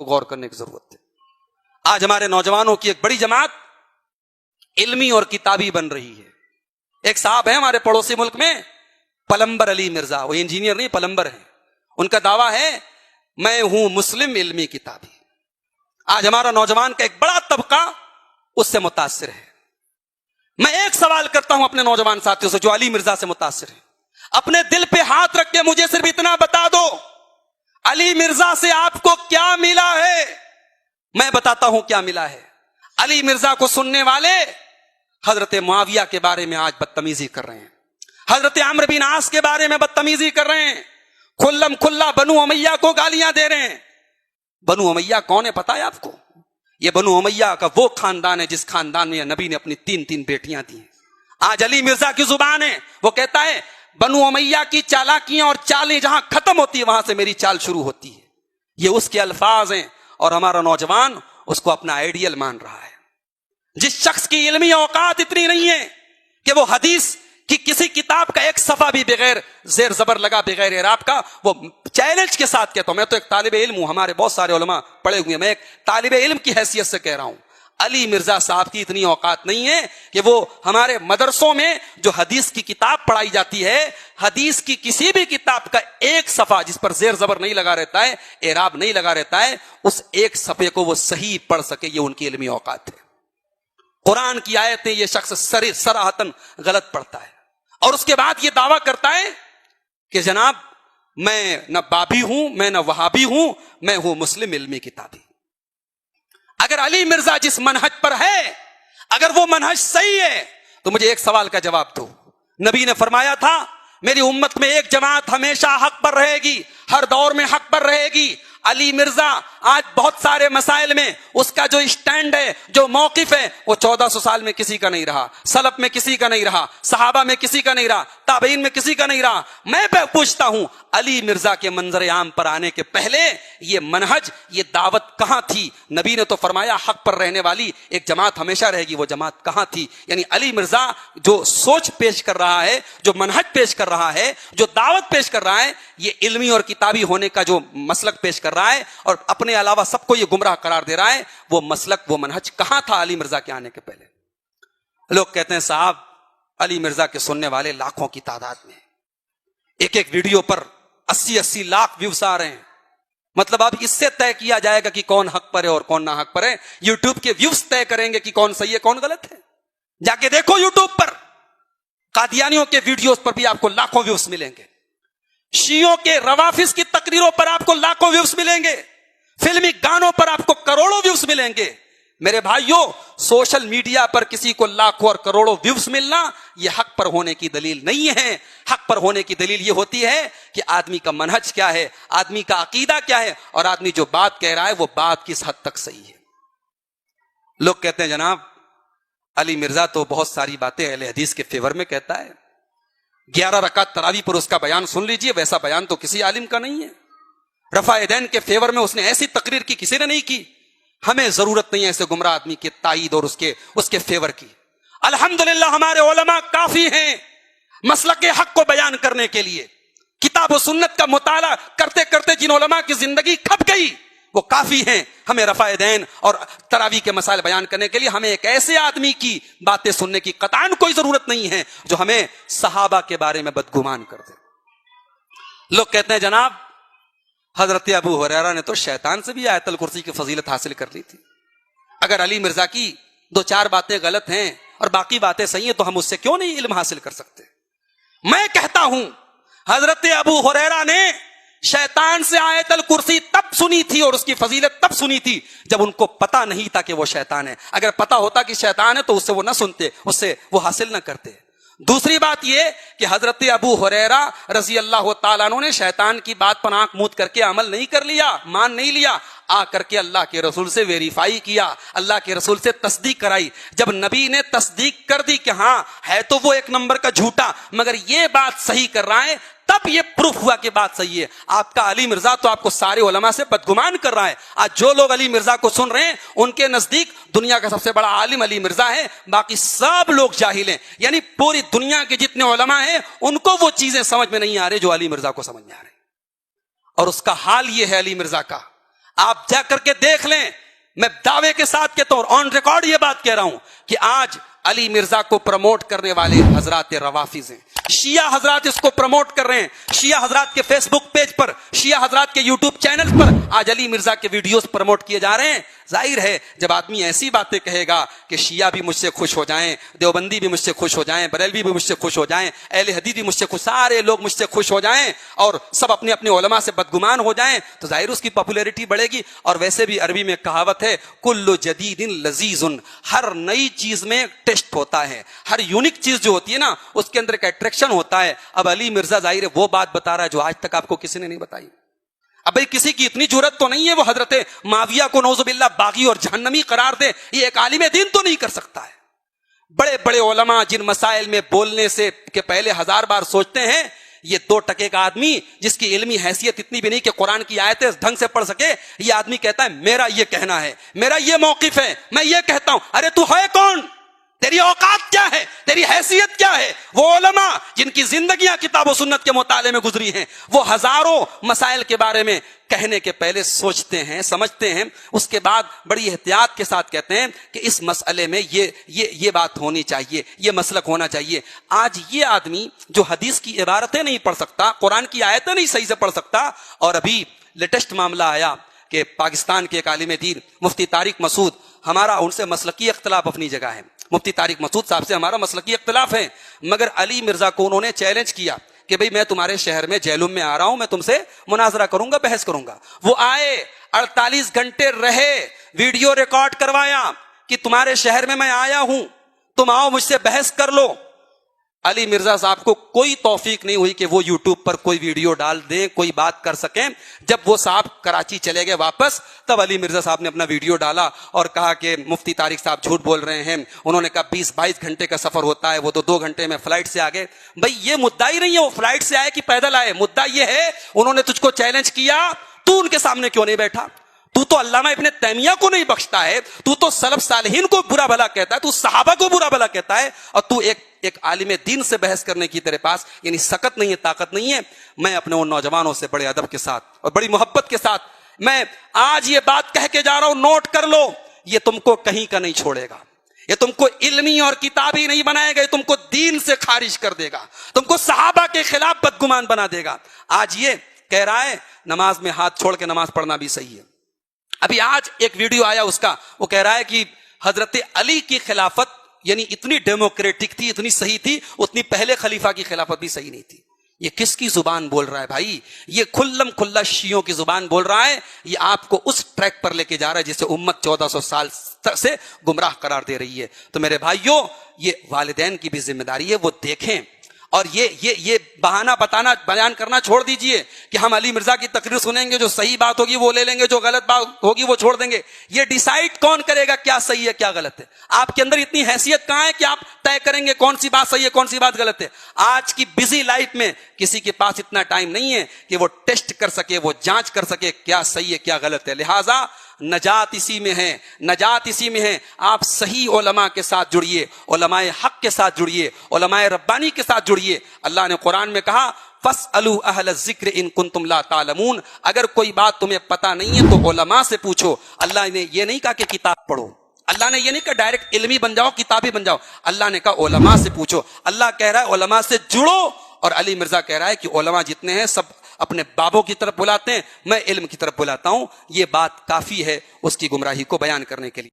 کو غور کرنے کی ضرورت ہے. آج ہمارے نوجوانوں کی ایک بڑی جماعت علمی اور کتابی بن رہی ہے. ایک صاحب ہیں ہمارے پڑوسی ملک میں، پلمبر علی مرزا، وہ انجینئر نہیں پلمبر ہیں. ان کا دعویٰ ہے میں ہوں مسلم علمی کتابی. آج ہمارا نوجوان کا ایک بڑا طبقہ اس سے متاثر ہے. میں ایک سوال کرتا ہوں اپنے نوجوان ساتھیوں سے جو علی مرزا سے متاثر ہیں، اپنے دل پہ ہاتھ رکھ کے مجھے صرف اتنا بتا دو، علی مرزا سے آپ کو کیا ملا ہے؟ میں بتاتا ہوں کیا ملا ہے. علی مرزا کو سننے والے حضرت معاویہ کے بارے میں آج بدتمیزی کر رہے ہیں، حضرت عمرو بن عاص کے بارے میں بدتمیزی کر رہے ہیں، کھلم کھلا بنو امیہ کو گالیاں دے رہے ہیں. بنو امیہ کون ہے پتا ہے آپ کو؟ یہ بنو امیہ کا وہ خاندان ہے جس خاندان میں نبی نے اپنی 3 بیٹیاں دی ہیں. آج علی مرزا کی زبان ہے، وہ کہتا ہے بنو امیہ کی چالاکیاں اور چالیں جہاں ختم ہوتی ہے وہاں سے میری چال شروع ہوتی ہے. یہ اس کے الفاظ ہیں اور ہمارا نوجوان اس کو اپنا آئیڈیل مان رہا ہے. جس شخص کی علمی اوقات اتنی نہیں ہے کہ وہ حدیث کی کسی کتاب کا ایک صفحہ بھی بغیر زیر زبر لگا بغیر اعراب کا، وہ چیلنج کے ساتھ کہتا ہوں، میں تو ایک طالب علم ہوں، ہمارے بہت سارے علماء پڑھے ہوئے ہیں، میں ایک طالب علم کی حیثیت سے کہہ رہا ہوں، علی مرزا صاحب کی اتنی اوقات نہیں ہے کہ وہ ہمارے مدرسوں میں جو حدیث کی کتاب پڑھائی جاتی ہے، حدیث کی کسی بھی کتاب کا ایک صفحہ جس پر زیر زبر نہیں لگا رہتا ہے، اعراب نہیں لگا رہتا ہے، اس ایک صفحے کو وہ صحیح پڑھ سکے، یہ ان کی علمی اوقات ہے. قرآن کی آیتیں یہ شخص صراحتاً غلط پڑھتا ہے اور اس کے بعد یہ دعویٰ کرتا ہے کہ جناب میں نہ بابی ہوں، میں نہ وہابی ہوں، میں ہوں مسلم علمی کتابی. اگر علی مرزا جس منہج پر ہے، اگر وہ منہج صحیح ہے تو مجھے ایک سوال کا جواب دو. نبی نے فرمایا تھا میری امت میں ایک جماعت ہمیشہ حق پر رہے گی، ہر دور میں حق پر رہے گی. علی مرزا آج بہت سارے مسائل میں اس کا جو اسٹینڈ ہے، جو موقف ہے، وہ 1400 سال میں کسی کا نہیں رہا، سلف میں کسی کا نہیں رہا، صحابہ میں کسی کا نہیں رہا، تابعین میں کسی کا نہیں رہا. میں پوچھتا ہوں علی مرزا کے منظر عام پر آنے کے پہلے یہ منہج، یہ دعوت کہاں تھی؟ نبی نے تو فرمایا حق پر رہنے والی ایک جماعت ہمیشہ رہے گی، وہ جماعت کہاں تھی؟ یعنی علی مرزا جو سوچ پیش کر رہا ہے، جو منہج پیش کر رہا ہے، جو دعوت پیش کر رہا ہے، یہ علمی اور کتابی ہونے کا جو مسلک پیش کر رہا ہے اور اپنے علاوہ سب کو یہ گمراہ قرار دے رہا ہے، وہ مسلک، وہ منہج کہاں تھا علی مرزا کے آنے کے پہلے؟ لوگ کہتے ہیں صاحب علی مرزا کے سننے والے لاکھوں کی تعداد میں، ایک ایک ویڈیو پر 80 لاکھ ویوز آ رہے ہیں. مطلب اب اس سے طے کیا جائے گا کہ کون حق پر ہے اور کون نہ حق پر ہے. یوٹیوب کے ویوز طے کریں گے کہ کون صحیح ہے کون غلط ہے. جا کے دیکھو یوٹیوب پر قادیانیوں کے ویڈیوز پر بھی آپ کو لاکھوں ویوز ملیں گے، شیعوں کے روافظ کی تقریروں پر آپ کو لاکھوں ویوز ملیں گے، فلمی گانوں پر آپ کو کروڑوں ویوز ملیں گے. میرے بھائیوں، سوشل میڈیا پر کسی کو لاکھوں اور کروڑوں ویوز ملنا یہ حق پر ہونے کی دلیل نہیں ہے. حق پر ہونے کی دلیل یہ ہوتی ہے کہ آدمی کا منہج کیا ہے، آدمی کا عقیدہ کیا ہے، اور آدمی جو بات کہہ رہا ہے وہ بات کس حد تک صحیح ہے. لوگ کہتے ہیں جناب علی مرزا تو بہت ساری باتیں اہل حدیث کے فیور میں کہتا ہے، 11 رکعت تراویح پر اس کا بیان سن لیجئے، ویسا بیان تو کسی عالم کا نہیں ہے. رفع یدین کے فیور میں اس نے ایسی تقریر کی کسی نے نہیں کی. ہمیں ضرورت نہیں ہے ایسے گمراہ آدمی کی تائید اور اس کے فیور کی. الحمدللہ ہمارے علماء کافی ہیں مسلک حق کو بیان کرنے کے لیے. کتاب و سنت کا مطالعہ کرتے کرتے جن علماء کی زندگی کھپ گئی وہ کافی ہیں ہمیں رفع یدین اور تراویح کے مسائل بیان کرنے کے لیے. ہمیں ایک ایسے آدمی کی باتیں سننے کی قطعاً کوئی ضرورت نہیں ہے جو ہمیں صحابہ کے بارے میں بدگمان کر دے. لوگ کہتے ہیں جناب حضرت ابو ہریرہ نے تو شیطان سے بھی آیت الکرسی کی فضیلت حاصل کر لی تھی. اگر علی مرزا کی 2-4 باتیں غلط ہیں اور باقی باتیں صحیح ہیں تو ہم اس سے کیوں نہیں علم حاصل کر سکتے؟ میں کہتا ہوں حضرت ابو ہریرہ نے شیطان سے آیت الکرسی تب سنی تھی اور اس کی فضیلت تب سنی تھی جب ان کو پتا نہیں تھا کہ وہ شیطان ہے. اگر پتا ہوتا کہ شیطان ہے تو اس سے وہ نہ سنتے، اس سے وہ حاصل نہ کرتے. دوسری بات یہ کہ حضرت ابو ہریرہ رضی اللہ تعالیٰ عنہ نے شیطان کی بات پر آنکھ موند کر کے عمل نہیں کر لیا، مان نہیں لیا، آ کر کے اللہ کے رسول سے ویریفائی کیا، اللہ کے رسول سے تصدیق کرائی. جب نبی نے تصدیق کر دی کہ ہاں ہے تو وہ ایک نمبر کا جھوٹا مگر یہ بات صحیح کر رہا ہے، تب یہ پروف ہوا کہ بات صحیح ہے. آپ کا علی مرزا تو آپ کو سارے علماء سے بدگمان کر رہا ہے. آج جو لوگ علی مرزا کو سن رہے ہیں ان کے نزدیک دنیا کا سب سے بڑا عالم علی مرزا ہے، باقی سب لوگ جاہل ہیں. یعنی پوری دنیا کے جتنے علماء ہیں ان کو وہ چیزیں سمجھ میں نہیں آ رہی جو علی مرزا کو سمجھ میں آ رہی. اور اس کا حال یہ ہے علی مرزا کا، آپ جا کر کے دیکھ لیں. میں دعوے کے ساتھ کہتا ہوں, آن ریکارڈ یہ بات کہہ رہا ہوں کہ آج علی مرزا کو پروموٹ کرنے والے حضرات روافض ہیں. شیعہ حضرات اس کو پروموٹ کر رہے ہیں. شیعہ حضرات کے فیس بک پیج پر, شیعہ حضرات کے یوٹیوب چینل پر آج علی مرزا کے ویڈیوز پروموٹ کیے جا رہے ہیں. ظاہر ہے جب آدمی ایسی باتیں کہے گا کہ شیعہ بھی مجھ سے خوش ہو جائیں, دیوبندی بھی مجھ سے خوش ہو جائیں, بریلوی بھی مجھ سے خوش ہو جائیں, اہل حدیث بھی مجھ سے خوش, سارے لوگ مجھ سے خوش ہو جائیں اور سب اپنے اپنے علماء سے بدگمان ہو جائیں, تو ظاہر اس کی پاپولیرٹی بڑھے گی. اور ویسے بھی عربی میں کہاوت ہے, کل جدید لذیذ, ہر نئی چیز میں ٹیسٹ ہوتا ہے, ہر یونک چیز جو ہوتی ہے نا اس کے اندر ایک اٹریکشن ہوتا ہے. اب علی مرزا ظاہر ہے وہ بات بتا رہا ہے جو آج تک آپ کو کسی نے نہیں بتائی. اب بھئی کسی کی اتنی جرت تو نہیں ہے وہ حضرت معاویہ کو نعوذ باللہ باغی اور جہنمی قرار دے, یہ ایک عالم دین تو نہیں کر سکتا ہے. بڑے بڑے علماء جن مسائل میں بولنے سے کہ پہلے 1000 بار سوچتے ہیں, یہ 2% کا آدمی جس کی علمی حیثیت اتنی بھی نہیں کہ قرآن کی آیتیں ڈھنگ سے پڑھ سکے, یہ آدمی کہتا ہے میرا یہ کہنا ہے, میرا یہ موقف ہے, میں یہ کہتا ہوں. ارے تو ہے کون؟ تیری اوقات کیا ہے؟ تیری حیثیت کیا ہے؟ وہ علماء جن کی زندگیاں کتاب و سنت کے مطالعے میں گزری ہیں, وہ ہزاروں مسائل کے بارے میں کہنے کے پہلے سوچتے ہیں, سمجھتے ہیں, اس کے بعد بڑی احتیاط کے ساتھ کہتے ہیں کہ اس مسئلے میں یہ بات ہونی چاہیے, یہ مسلک ہونا چاہیے. آج یہ آدمی جو حدیث کی عبارتیں نہیں پڑھ سکتا, قرآن کی آیتیں نہیں صحیح سے پڑھ سکتا, اور ابھی لیٹسٹ معاملہ آیا کہ پاکستان کے ایک عالم دین مفتی طارق مسعود, ہمارا ان سے مسلکی اختلاف اپنی جگہ ہے, مفتی طارق مسعود صاحب سے ہمارا مسلکی اختلاف ہے, مگر علی مرزا کو انہوں نے چیلنج کیا کہ بھئی میں تمہارے شہر میں جہلم میں آ رہا ہوں, میں تم سے مناظرہ کروں گا, بحث کروں گا. وہ آئے, 48 گھنٹے رہے, ویڈیو ریکارڈ کروایا کہ تمہارے شہر میں آیا ہوں, تم آؤ مجھ سے بحث کر لو. علی مرزا صاحب کو کوئی توفیق نہیں ہوئی کہ وہ یوٹیوب پر کوئی ویڈیو ڈال دیں, کوئی بات کر سکیں. جب وہ صاحب کراچی چلے گئے واپس, تب علی مرزا صاحب نے اپنا ویڈیو ڈالا اور کہا کہ مفتی طارق صاحب جھوٹ بول رہے ہیں. انہوں نے کہا 20-22 گھنٹے کا سفر ہوتا ہے, وہ تو 2 گھنٹے میں فلائٹ سے آگے. بھئی یہ مدعا ہی نہیں ہے وہ فلائٹ سے آئے کہ پیدل آئے, مدعا یہ ہے انہوں نے تجھ کو چیلنج کیا, تو ان کے سامنے کیوں نہیں بیٹھا؟ تو تو علامہ ابن تیمیہ کو نہیں بخشتا ہے, تو تو سلف صالحین کو برا بھلا کہتا ہے, تو صحابہ کو برا بھلا کہتا ہے, اور تو ایک عالم دین سے بحث کرنے کی تیرے پاس یعنی سکت نہیں ہے, طاقت نہیں ہے. میں اپنے ان نوجوانوں سے بڑے ادب کے ساتھ اور بڑی محبت کے ساتھ میں آج یہ بات کہہ کے جا رہا ہوں, نوٹ کر لو, یہ تم کو کہیں کا نہیں چھوڑے گا, یہ تم کو علمی اور کتابی نہیں بنائے گا, یہ تم کو دین سے خارج کر دے گا, تم کو صحابہ کے خلاف بدگمان بنا دے گا. آج یہ کہہ رہا ہے نماز میں ہاتھ چھوڑ کے نماز پڑھنا بھی صحیح ہے. ابھی آج ایک ویڈیو آیا اس کا, وہ کہہ رہا ہے کہ حضرت علی کی خلافت یعنی اتنی ڈیموکریٹک تھی, اتنی صحیح تھی, اتنی پہلے خلیفہ کی خلافت بھی صحیح نہیں تھی. یہ کس کی زبان بول رہا ہے بھائی؟ یہ کھلم کھلا شیعوں کی زبان بول رہا ہے. یہ آپ کو اس ٹریک پر لے کے جا رہا ہے جسے امت 1400 سال سے گمراہ قرار دے رہی ہے. تو میرے بھائیوں, یہ والدین کی بھی ذمہ داری ہے, وہ دیکھیں. اور یہ بہانہ بتانا بیان کرنا چھوڑ دیجئے کہ ہم علی مرزا کی تقریر سنیں گے, جو صحیح بات ہوگی وہ لے لیں گے, جو غلط بات ہوگی وہ چھوڑ دیں گے. یہ ڈیسائیڈ کون کرے گا کیا صحیح ہے کیا غلط ہے؟ آپ کے اندر اتنی حیثیت کہاں ہے کہ آپ طے کریں گے کون سی بات صحیح ہے کون سی بات غلط ہے؟ آج کی بزی لائف میں کسی کے پاس اتنا ٹائم نہیں ہے کہ وہ ٹیسٹ کر سکے, وہ جانچ کر سکے کیا صحیح ہے کیا غلط ہے. لہٰذا نجات اسی میں ہے, نجات اسی میں ہے. آپ صحیح علماء کے ساتھ جڑیے, علماء حق کے ساتھ جڑیے, علماء ربانی کے ساتھ جڑیے. اللہ نے قرآن میں کہا فَاسْأَلُوا أَهْلَ الذِّكْرِ إِن كُنتُمْ لَا تَعْلَمُونَ, اگر کوئی بات تمہیں پتہ نہیں ہے تو علماء سے پوچھو. اللہ نے یہ نہیں کہا کہ کتاب پڑھو, اللہ نے یہ نہیں کہا ڈائریکٹ علمی بن جاؤ, کتابی بن جاؤ. اللہ نے کہا علماء سے پوچھو. اللہ کہہ رہا ہے علماء سے جڑو, اور علی مرزا کہہ رہا ہے کہ علماء جتنے ہیں سب اپنے بابوں کی طرف بلاتے ہیں, میں علم کی طرف بلاتا ہوں. یہ بات کافی ہے اس کی گمراہی کو بیان کرنے کے لیے.